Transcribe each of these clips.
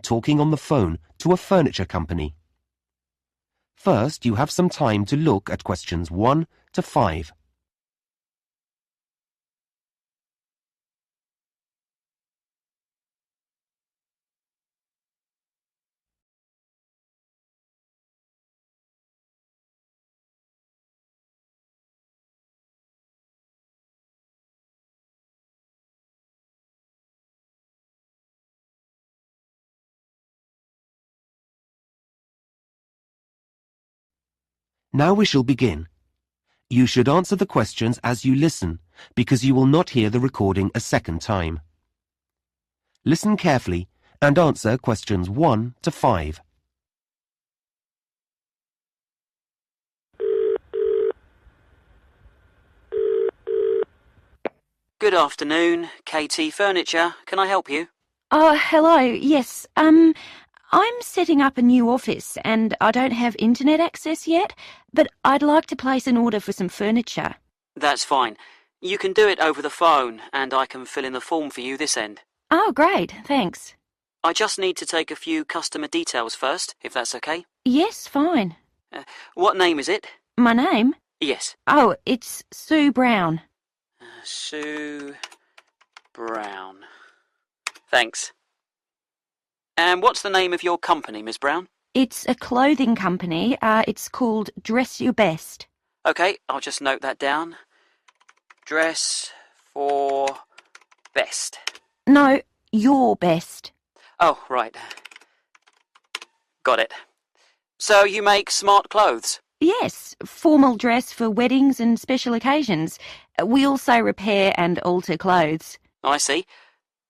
talking on the phone to a furniture company. First, you have some time to look at questions 1 to 5. Now we shall begin. You should answer the questions as you listen, because you will not hear the recording a second time. Listen carefully and answer questions 1 to 5. Good afternoon, KT Furniture. Can I help you? Hello, yes. I'm setting up a new office and I don't have internet access yet, but I'd like to place an order for some furniture. That's fine. You can do it over the phone, and I can fill in the form for you this end. Oh, great, thanks. I just need to take a few customer details first, if that's okay. Yes, fine. What name is it? My name? Yes. Oh, it's Sue Brown. Sue Brown. Thanks. And what's the name of your company, Miss Brown? It's a clothing company. It's called Dress Your Best. Okay, I'll just note that down. Dress for best. No, Your Best. Oh, right. Got it. So you make smart clothes? Yes, formal dress for weddings and special occasions. We also repair and alter clothes. I see.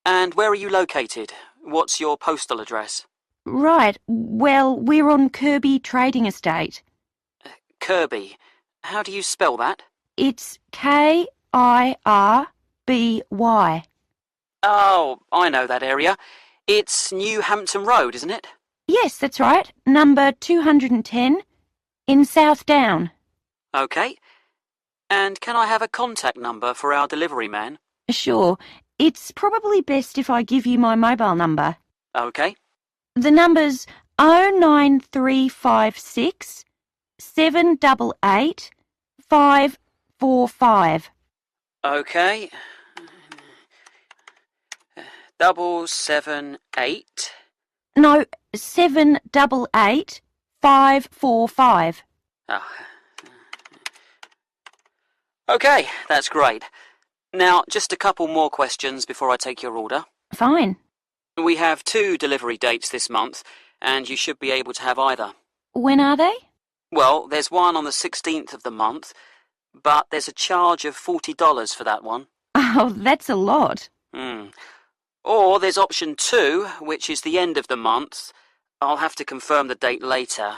And where are you located? What's your postal address? Right, well, we're on Kirby Trading Estate. Kirby. How do you spell that? It's Kirby. Oh, I know that area. It's New Hampton Road, isn't it? Yes, that's right. Number 210 in South Down. Okay. And can I have a contact number for our delivery man? Sure. It's probably best if I give you my mobile number. Okay. The number's 09356 788 545. Okay. 778. No, 788 545. Oh. Okay, that's great. Now, just a couple more questions before I take your order. Fine. We have 2 delivery dates this month, and you should be able to have either. When are they? Well, there's one on the 16th of the month, but there's a charge of $40 for that one. Oh, that's a lot. Or there's option 2, which is the end of the month. I'll have to confirm the date later,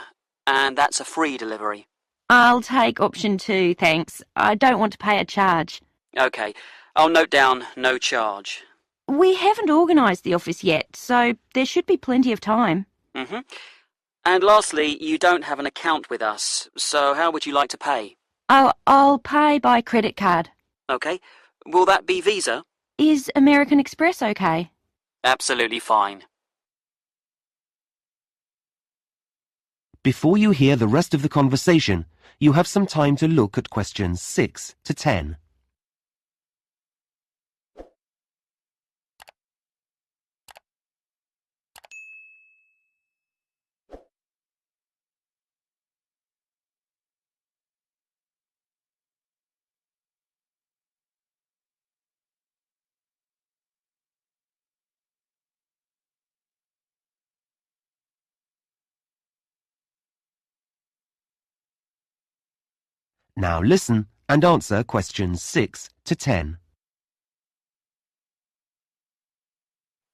and that's a free delivery. I'll take option 2, thanks. I don't want to pay a charge. Okay, I'll note down no charge. We haven't organised the office yet, so there should be plenty of time. And lastly, you don't have an account with us, so how would you like to pay? Oh, I'll pay by credit card. Okay, will that be Visa? Is American Express okay? Absolutely fine. Before you hear the rest of the conversation, you have some time to look at questions 6 to 10. Now listen and answer questions 6 to 10.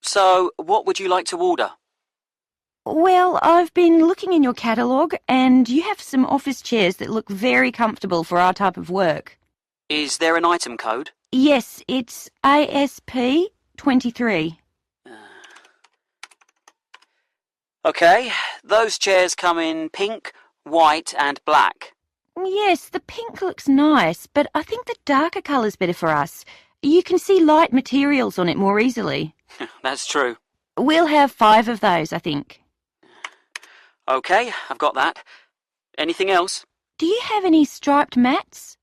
So, what would you like to order? Well, I've been looking in your catalogue and you have some office chairs that look very comfortable for our type of work. Is there an item code? Yes, it's ASP 23. Okay, those chairs come in pink, white and black. Yes, the pink looks nice, but I think the darker colour's better for us. You can see light materials on it more easily. That's true. We'll have 5 of those, I think. OK, I've got that. Anything else? Do you have any striped mats?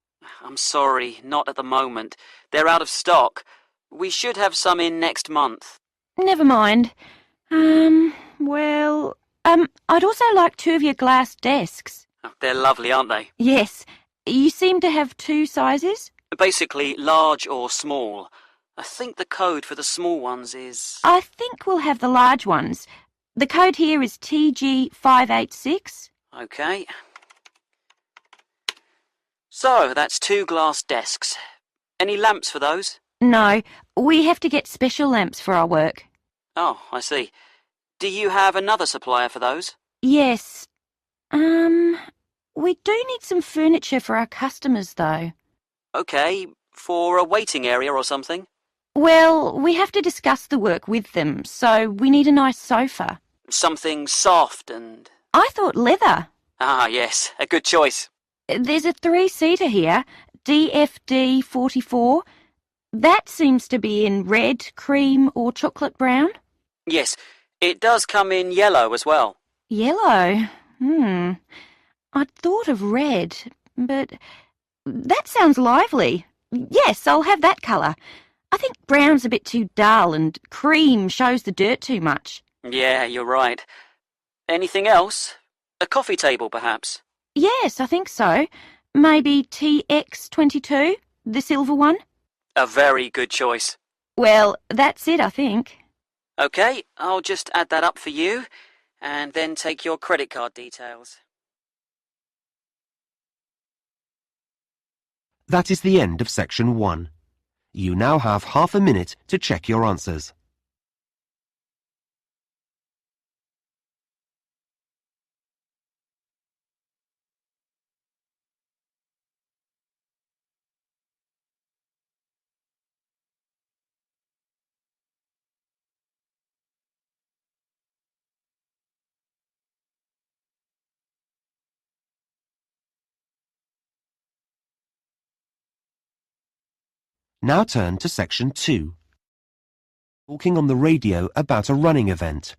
I'm sorry, not at the moment. They're out of stock. We should have some in next month. Never mind. I'd also like 2 of your glass desks. Oh, they're lovely, aren't they? Yes. You seem to have 2 sizes? Basically, large or small. I think the code for the small ones is... I think we'll have the large ones. The code here is TG586. OK. So, that's 2 glass desks. Any lamps for those? No, we have to get special lamps for our work. Oh, I see. Do you have another supplier for those? Yes. We do need some furniture for our customers, though. OK, for a waiting area or something? Well, we have to discuss the work with them, so we need a nice sofa. Something soft and... I thought leather. Ah, yes, a good choice. There's a 3-seater here, DFD 44. That seems to be in red, cream or chocolate brown. Yes, it does come in yellow as well. Yellow? I'd thought of red, but that sounds lively. Yes, I'll have that colour. I think brown's a bit too dull and cream shows the dirt too much. Yeah, you're right. Anything else? A coffee table, perhaps? Yes, I think so. Maybe TX22, the silver one? A very good choice. Well, that's it, I think. OK, I'll just add that up for you, and then take your credit card details. That is the end of section 1. You now have half a minute to check your answers. Now turn to section 2. Talking on the radio about a running event.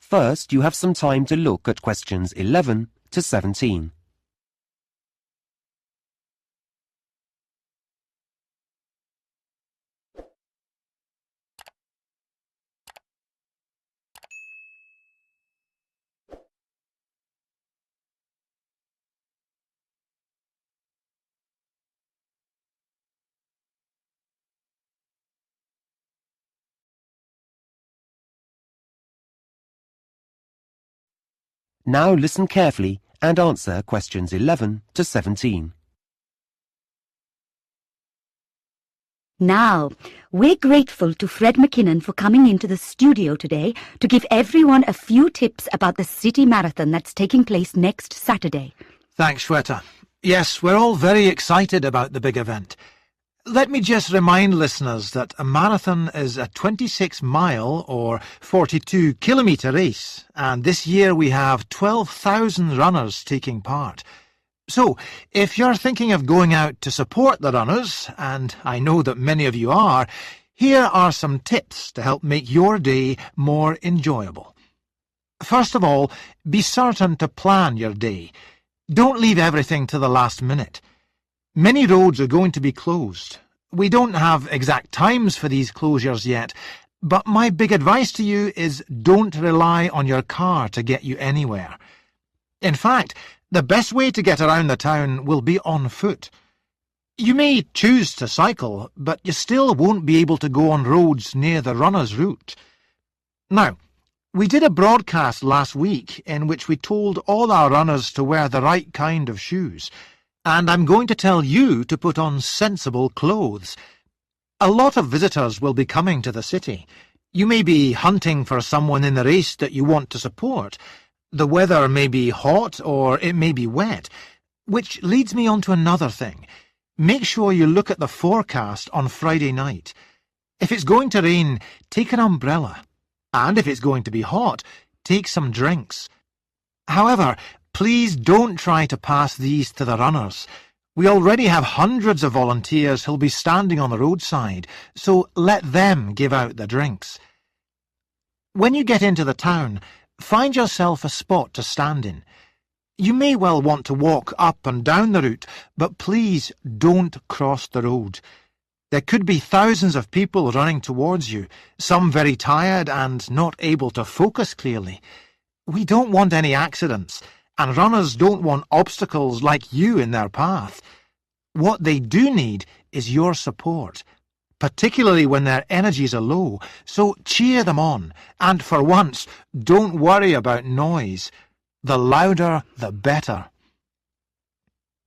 First, you have some time to look at questions 11 to 17. Now listen carefully and answer questions 11 to 17. Now, we're grateful to Fred McKinnon for coming into the studio today to give everyone a few tips about the City Marathon that's taking place next Saturday. Thanks, Shweta. Yes, we're all very excited about the big event. Let me just remind listeners that a marathon is a 26-mile or 42-kilometre race, and this year we have 12,000 runners taking part. So, if you're thinking of going out to support the runners, and I know that many of you are, here are some tips to help make your day more enjoyable. First of all, be certain to plan your day. Don't leave everything to the last minute. Many roads are going to be closed. We don't have exact times for these closures yet, but my big advice to you is don't rely on your car to get you anywhere. In fact, the best way to get around the town will be on foot. You may choose to cycle, but you still won't be able to go on roads near the runner's route. Now, we did a broadcast last week in which we told all our runners to wear the right kind of shoes, and I'm going to tell you to put on sensible clothes. A lot of visitors will be coming to the city. You may be hunting for someone in the race that you want to support. The weather may be hot or it may be wet, which leads me on to another thing. Make sure you look at the forecast on Friday night. If it's going to rain, take an umbrella. And if it's going to be hot, take some drinks. However, please don't try to pass these to the runners. We already have hundreds of volunteers who'll be standing on the roadside, so let them give out the drinks. When you get into the town, find yourself a spot to stand in. You may well want to walk up and down the route, but please don't cross the road. There could be thousands of people running towards you, some very tired and not able to focus clearly. We don't want any accidents, and runners don't want obstacles like you in their path. What they do need is your support, particularly when their energies are low, so cheer them on, and for once, don't worry about noise. The louder, the better.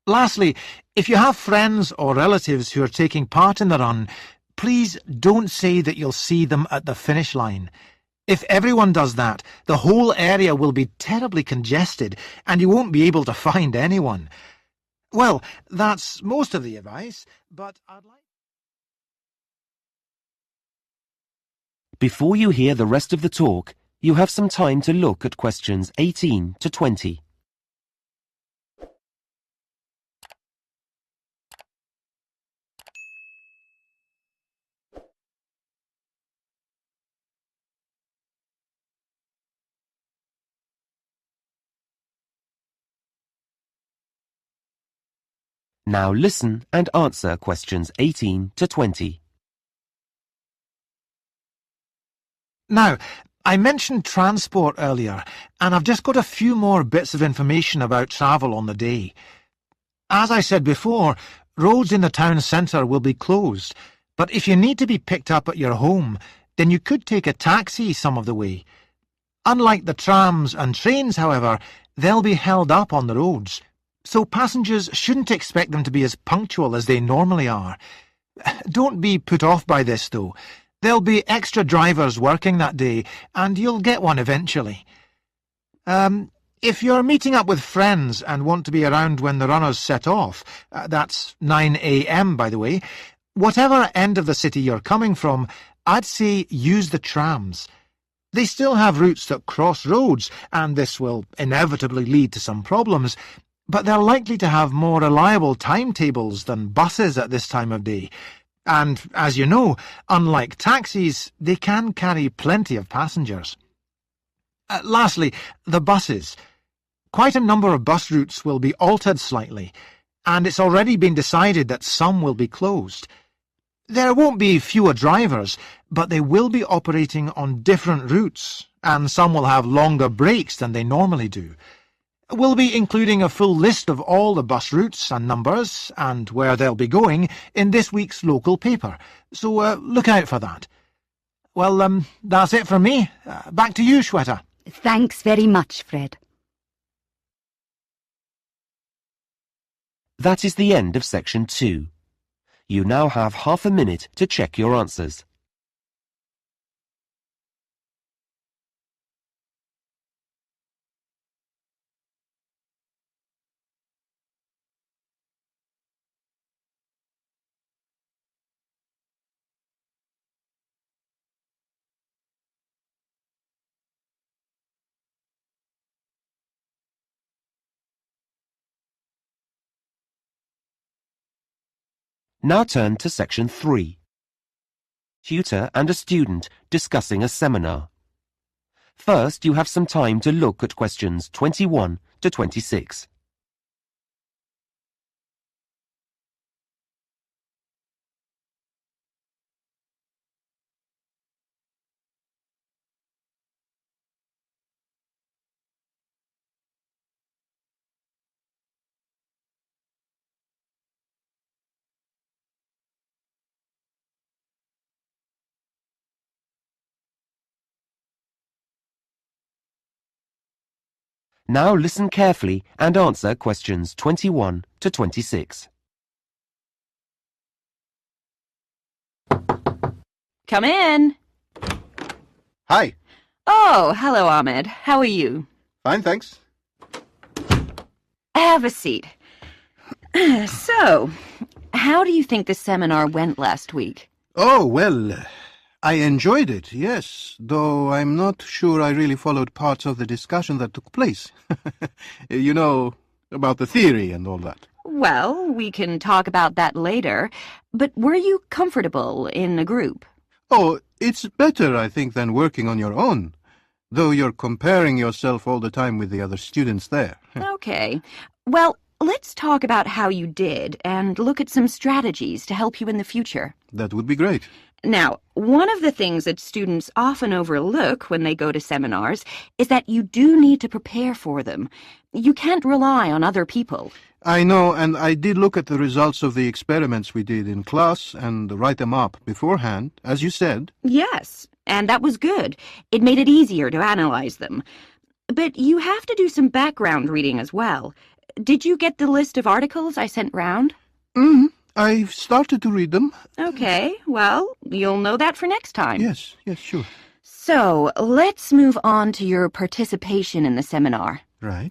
Lastly, if you have friends or relatives who are taking part in the run, please don't say that you'll see them at the finish line. If everyone does that, the whole area will be terribly congested and you won't be able to find anyone. Well, that's most of the advice, but I'd like... Before you hear the rest of the talk, you have some time to look at questions 18 to 20. Now listen and answer questions 18 to 20. Now, I mentioned transport earlier, and I've just got a few more bits of information about travel on the day. As I said before, roads in the town centre will be closed, but if you need to be picked up at your home, then you could take a taxi some of the way. Unlike the trams and trains, however, they'll be held up on the roads, so passengers shouldn't expect them to be as punctual as they normally are. Don't be put off by this, though. There'll be extra drivers working that day, and you'll get one eventually. If you're meeting up with friends and want to be around when the runners set off, that's 9 a.m. by the way, whatever end of the city you're coming from, I'd say use the trams. They still have routes that cross roads, and this will inevitably lead to some problems, but they're likely to have more reliable timetables than buses at this time of day. And, as you know, unlike taxis, they can carry plenty of passengers. Lastly, the buses. Quite a number of bus routes will be altered slightly, and it's already been decided that some will be closed. There won't be fewer drivers, but they will be operating on different routes, and some will have longer breaks than they normally do. We'll be including a full list of all the bus routes and numbers, and where they'll be going, in this week's local paper, so look out for that. Well, that's it from me. Back to you, Shweta. Thanks very much, Fred. That is the end of section 2. You now have half a minute to check your answers. Now turn to section 3. Tutor and a student discussing a seminar. First, you have some time to look at questions 21 to 26. Now listen carefully and answer questions 21 to 26. Come in. Hi. Oh, hello, Ahmed. How are you? Fine, thanks. Have a seat. So, how do you think the seminar went last week? Oh, well, I enjoyed it, yes, though I'm not sure I really followed parts of the discussion that took place. You know, about the theory and all that. Well, we can talk about that later, but were you comfortable in a group? Oh, it's better, I think, than working on your own. though you're comparing yourself all the time with the other students there. Okay. Well, let's talk about how you did and look at some strategies to help you in the future. That would be great. Now, one of the things that students often overlook when they go to seminars is that you do need to prepare for them. You can't rely on other people. I know, and I did look at the results of the experiments we did in class and write them up beforehand, as you said. Yes, and that was good. It made it easier to analyze them. But you have to do some background reading as well. Did you get the list of articles I sent round? Mm-hmm. I've started to read them. Okay, well, you'll know that for next time. Yes, sure. So, let's move on to your participation in the seminar. Right.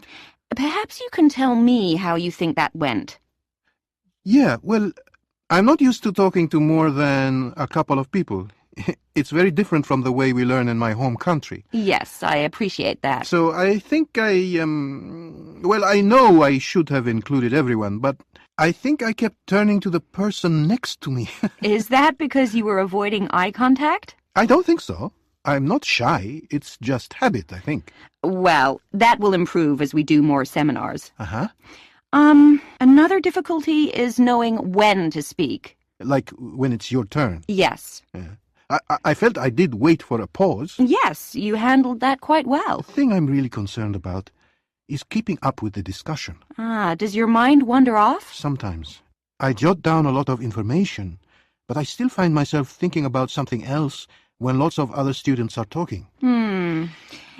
Perhaps you can tell me how you think that went. Yeah, well, I'm not used to talking to more than a couple of people. It's very different from the way we learn in my home country. Yes, I appreciate that. So I think well, I know I should have included everyone, but I think I kept turning to the person next to me. Is that because you were avoiding eye contact? I don't think so. I'm not shy. It's just habit, I think. Well, that will improve as we do more seminars. Uh-huh. Another difficulty is knowing when to speak. Like when it's your turn. Yes. Yeah. I felt I did wait for a pause. Yes, you handled that quite well. The thing I'm really concerned about is keeping up with the discussion. Does your mind wander off? Sometimes. I jot down a lot of information, but I still find myself thinking about something else when lots of other students are talking.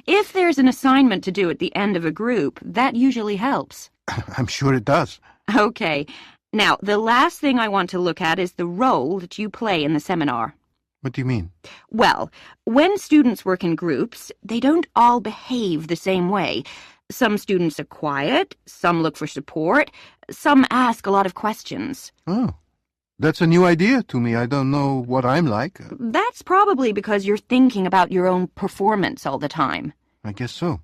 If there's an assignment to do at the end of a group, that usually helps. I'm sure it does. Okay. Now, the last thing I want to look at is the role that you play in the seminar. What do you mean? Well, when students work in groups, they don't all behave the same way. Some students are quiet, some look for support, some ask a lot of questions. Oh, that's a new idea to me. I don't know what I'm like. That's probably because you're thinking about your own performance all the time. I guess so.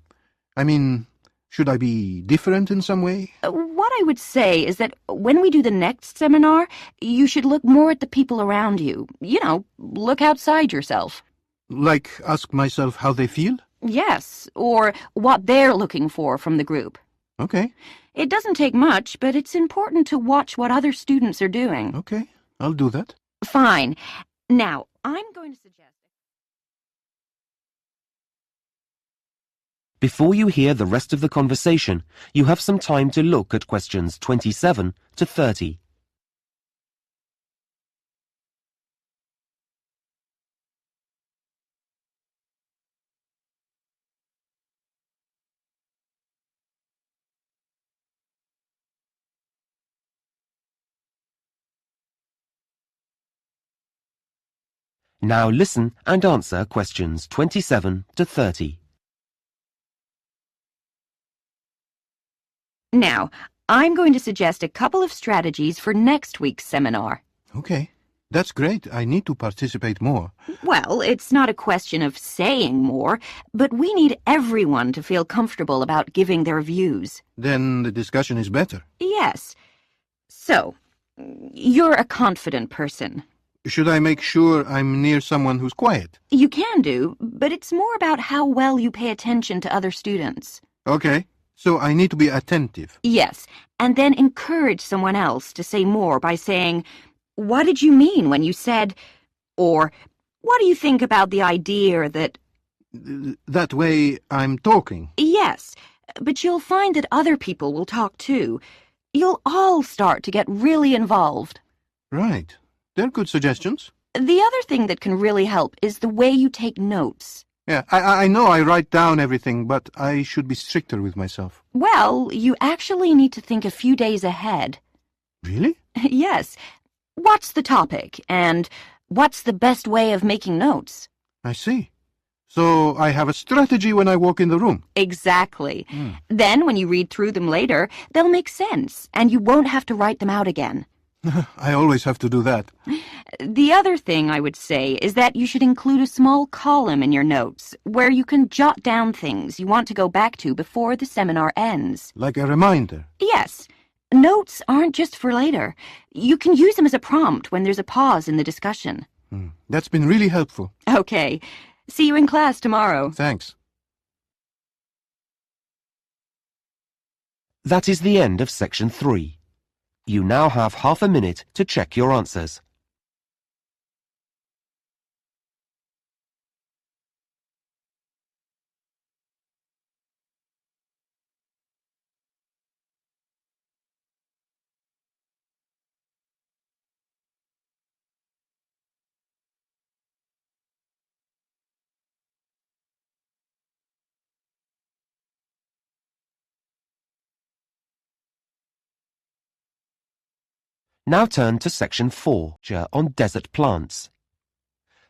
I mean, should I be different in some way? What I would say is that when we do the next seminar, you should look more at the people around you. You know, look outside yourself. Like ask myself how they feel? Yes, or what they're looking for from the group. Okay. It doesn't take much, but it's important to watch what other students are doing. Okay, I'll do that. Fine. Now, I'm going to suggest... Before you hear the rest of the conversation, you have some time to look at questions 27 to 30. Now listen and answer questions 27 to 30. Now, I'm going to suggest a couple of strategies for next week's seminar. Okay, that's great. I need to participate more. Well, it's not a question of saying more, but we need everyone to feel comfortable about giving their views. Then the discussion is better. Yes. So, you're a confident person. Should I make sure I'm near someone who's quiet? You can do, but it's more about how well you pay attention to other students. Okay, so I need to be attentive. Yes, and then encourage someone else to say more by saying, "What did you mean when you said," or "What do you think about the idea that..." That way I'm talking. Yes, but you'll find that other people will talk too. You'll all start to get really involved. Right. They're good suggestions. The other thing that can really help is the way you take notes. Yeah, I know I write down everything, but I should be stricter with myself. Well, you actually need to think a few days ahead. Really? Yes. What's the topic, and what's the best way of making notes? I see. So I have a strategy when I walk in the room. Exactly. Then when you read through them later, they'll make sense, and you won't have to write them out again. I always have to do that. The other thing I would say is that you should include a small column in your notes where you can jot down things you want to go back to before the seminar ends. Like a reminder. Yes. Notes aren't just for later. You can use them as a prompt when there's a pause in the discussion. That's been really helpful. Okay. See you in class tomorrow. Thanks. That is the end of section 3. You now have half a minute to check your answers. Now turn to section 4, on desert plants.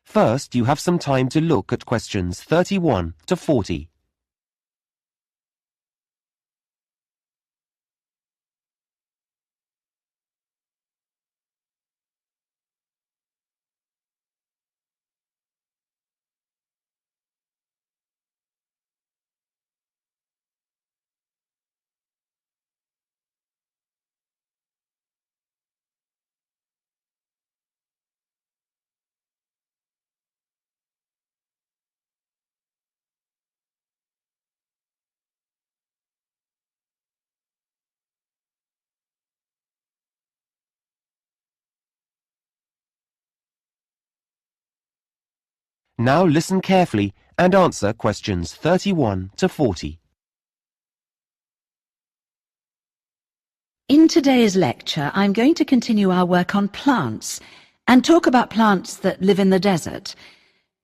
First, you have some time to look at questions 31 to 40. Now listen carefully and answer questions 31 to 40. In today's lecture, I'm going to continue our work on plants and talk about plants that live in the desert.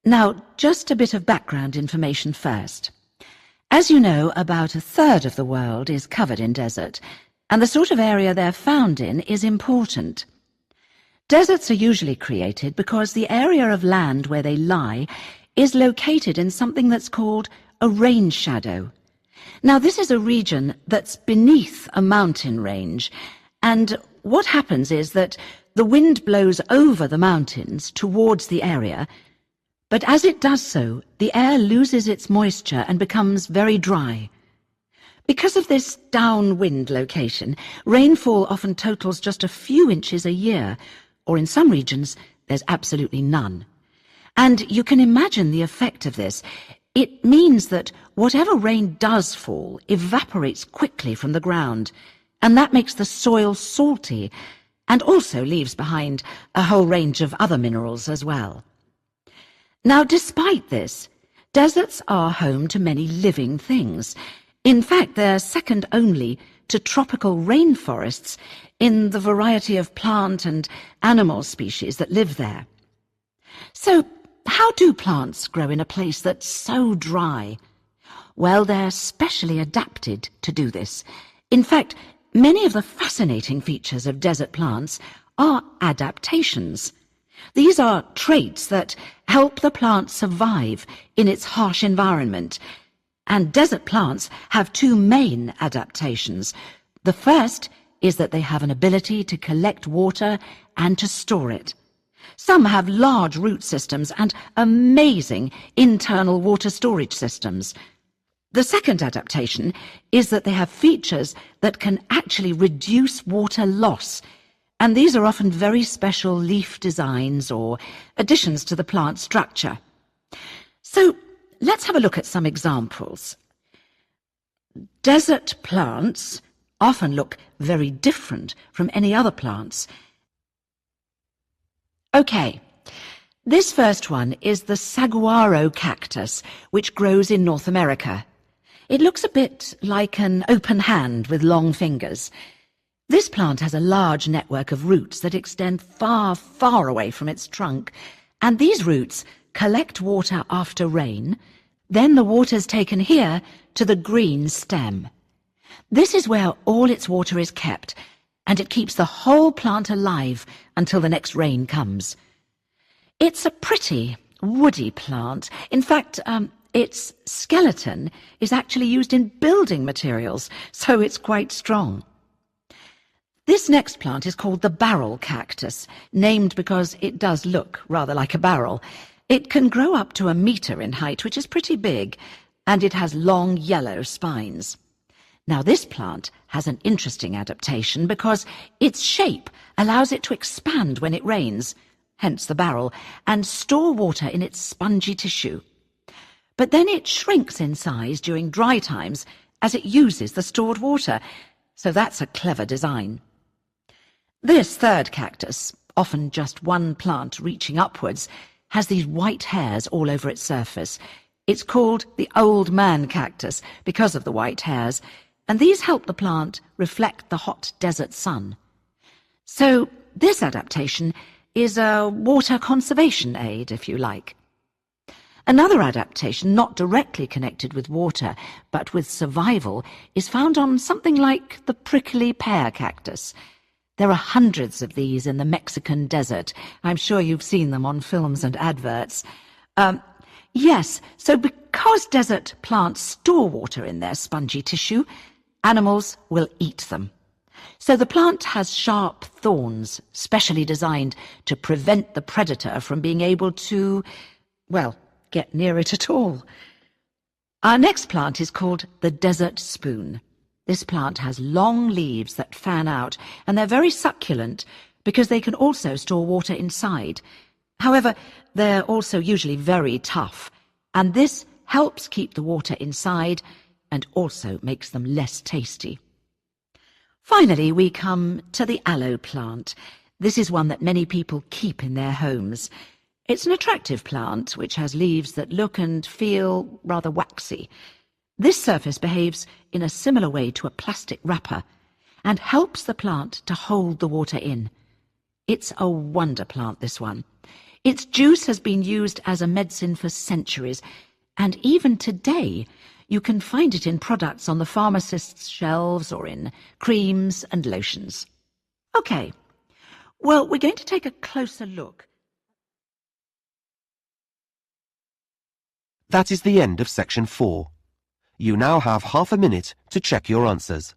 Now, just a bit of background information first. As you know, about a third of the world is covered in desert, and the sort of area they're found in is important. Deserts are usually created because the area of land where they lie is located in something that's called a rain shadow. Now, this is a region that's beneath a mountain range, and what happens is that the wind blows over the mountains towards the area, but as it does so, the air loses its moisture and becomes very dry. Because of this downwind location, rainfall often totals just a few inches a year, or in some regions, there's absolutely none. And you can imagine the effect of this. It means that whatever rain does fall evaporates quickly from the ground, and that makes the soil salty, and also leaves behind a whole range of other minerals as well. Now, despite this, deserts are home to many living things. In fact, they're second only to tropical rainforests in the variety of plant and animal species that live there. So, how do plants grow in a place that's so dry? Well, they're specially adapted to do this. In fact, many of the fascinating features of desert plants are adaptations. These are traits that help the plant survive in its harsh environment. And desert plants have two main adaptations. The first is that they have an ability to collect water and to store it. Some have large root systems and amazing internal water storage systems. The second adaptation is that they have features that can actually reduce water loss, and these are often very special leaf designs or additions to the plant structure. So let's have a look at some examples. Desert plants often look very different from any other plants. Okay, this first one is the saguaro cactus, which grows in North America. It looks a bit like an open hand with long fingers. This plant has a large network of roots that extend far, far away from its trunk, and these roots collect water after rain. Then the water's taken here to the green stem. This is where all its water is kept, and it keeps the whole plant alive until the next rain comes. It's a pretty, woody plant. In fact, its skeleton is actually used in building materials, so it's quite strong. This next plant is called the barrel cactus, named because it does look rather like a barrel. It can grow up to 1 meter in height, which is pretty big, and it has long yellow spines. Now, this plant has an interesting adaptation because its shape allows it to expand when it rains, hence the barrel, and store water in its spongy tissue. But then it shrinks in size during dry times as it uses the stored water, So that's a clever design. This third cactus, often just one plant reaching upwards, has these white hairs all over its surface. It's called the old man cactus because of the white hairs, and these help the plant reflect the hot desert sun. So this adaptation is a water conservation aid, if you like. Another adaptation, not directly connected with water, but with survival, is found on something like the prickly pear cactus. There are hundreds of these in the Mexican desert. I'm sure you've seen them on films and adverts. Yes, so because desert plants store water in their spongy tissue, animals will eat them. So the plant has sharp thorns, specially designed to prevent the predator from being able to, well, get near it at all. Our next plant is called the desert spoon. This plant has long leaves that fan out, and they're very succulent because they can also store water inside. However, they're also usually very tough, and this helps keep the water inside and also makes them less tasty. Finally, we come to the aloe plant. This is one that many people keep in their homes. It's an attractive plant which has leaves that look and feel rather waxy. This surface behaves in a similar way to a plastic wrapper and helps the plant to hold the water in. It's a wonder plant, this one. Its juice has been used as a medicine for centuries, and even today you can find it in products on the pharmacist's shelves or in creams and lotions. OK, well, we're going to take a closer look. That is the end of section 4. You now have half a minute to check your answers.